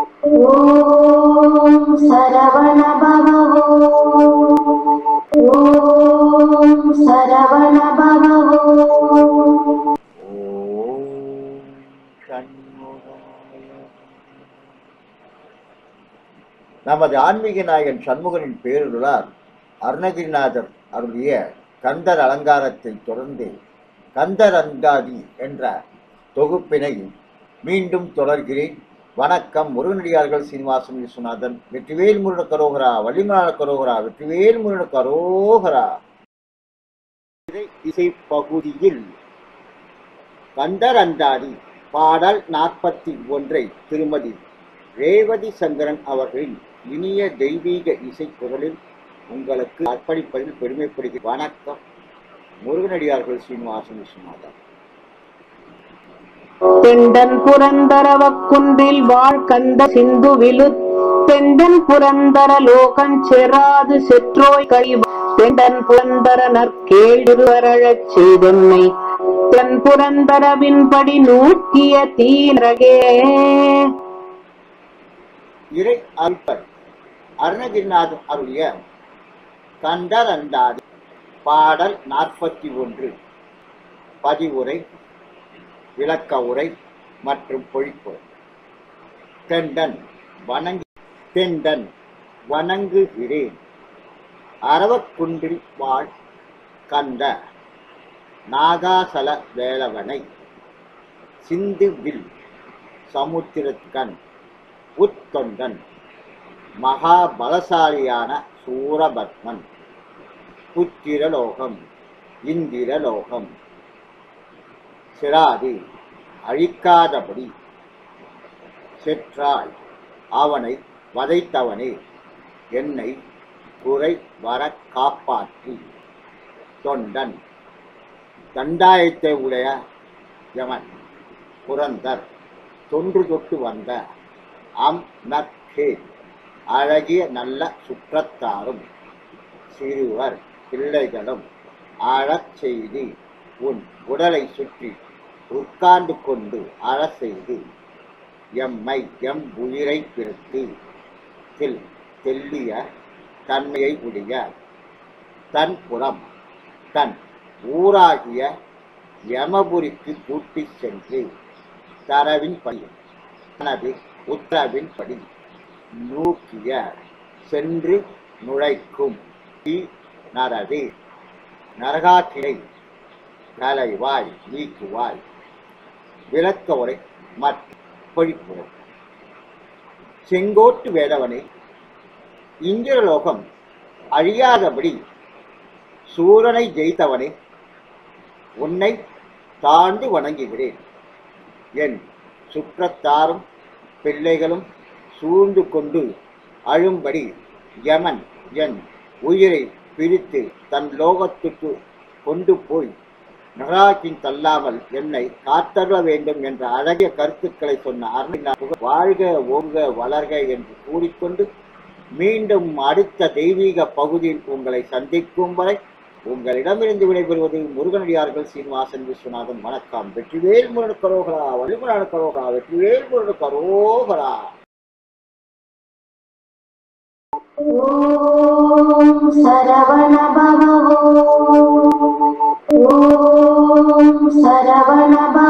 ஓம் சரவண பவ ஓம் சரவண பவ ஓம் சண்முகாய. நமது ஆன்மீக நாயகன் சண்முகனின் பேருளால் அருணகிரிநாதர் அருளிய கந்தர் அலங்காரத்தை தொடர்ந்து கந்தர் அந்தாதி என்ற தொகுப்பினை மீண்டும் தொடர்கிறேன். வணக்கம். முருகனடியார்கள் சீனிவாசன் விஸ்வநாதன். வெற்றிவேல் முருகன் கரோகரா, வள்ளிமலாள கரோகரா, வெற்றிவேல் முருகன் கரோகரா. இசை பகுதியில் கந்தர் அந்தாதி பாடல் 41 திருமதி ரேவதி சங்கரன் அவர்களின் இனிய தெய்வீக இசை குரலில் உங்களுக்கு அர்ப்பணிப்பதில் பெருமைப்படுகிறேன். வணக்கம். முருகனடியார்கள் சீனிவாசன் விஸ்வநாதன். தெண்டன் புரந்தரவ குன்றில் வாழ் கந்த சிந்து விழு தெண்டன் புரந்தர லோகன் செராது செற்றோய் கழிவு தெண்டன் புரந்தர நற்கேழ்வரழச் செய்தென்னை தன் புரந்தரவின்படி நூக்கிய தீரகே. இறை அல்பர் அருணகிரிநாதர் அருளிய கந்தர் அந்தாதி பாடல் 41 பதிவுரை, விளக்க உரை மற்றும் பொழிப்புரை. தெண்டன் வணங்குகிறேன் அரவக்குன்றில் வாழ் கந்த நாகாசல வேலவனை சிந்துவில் சமுத்திரக்கண் உத்தொண்டன் மகாபலசாலியான சூரபத்மன் புத்திரலோகம் இந்திரலோகம் சிராது அழிக்காதபடி செற்றாய் அவனை வதைத்தவனே என்னை குறை வர காப்பாற்றி தொண்டன் தண்டாயத்தை உடைய யமன் புரந்தர் தொன்று தொட்டு வந்த நற்கே அழகிய நல்ல சுற்றத்தாரும் சிறுவர் பிள்ளைகளும் அழச் செய்து உன் உடலை சுற்றி உட்கார்ந்து கொண்டு அழச் செய்து எம்மை எம் உயிரை பிரித்து தெல்லிய தன்மையை உடைய தன் புறம் தன் ஊராகிய யமபுரிக்கு கூட்டிச் சென்று தரவின்படி தனது உத்தரவின்படி நூக்கிய சென்று நுழைக்கும் நரவே நரகாக்கினை கலைவாய் நீக்குவாய். விளக்க உரை மற்றும் பொழிப்புரை. செங்கோட்டு வேடவனே, இந்திரலோகம் அழியாதபடி சூரனை ஜெயித்தவனே, உன்னை தாழ்ந்து வணங்குகிறேன். என் சுற்றத்தாரும் பிள்ளைகளும் சூழ்ந்து கொண்டு அழும்படி யமன் என் உயிரை பிரித்து தன் லோகத்துக்கு கொண்டு போய் நரகாக்கின் தள்ளாமல் என்னை காத்தருள வேண்டும் என்ற அழகிய கருத்துக்களை சொன்ன அருணகிரிநாதர் வாழ்க ஓங்க வளர்க என்று கூறிக்கொண்டு மீண்டும் அடுத்த தெய்வீக பகுதியில் உங்களை சந்திக்கும் வரை உங்களிடமிருந்து விடைபெறுவது முருகனடியார்கள் சீனிவாசன் விஸ்வநாதன். வணக்கம். வெற்றிவேல் முருகன் கரோகரா, வள்ளிமலாள கரோகரா, வெற்றிவேல் முருகன் கரோகரா. ஓம் சரவண பவ ஓம் சரவண பவ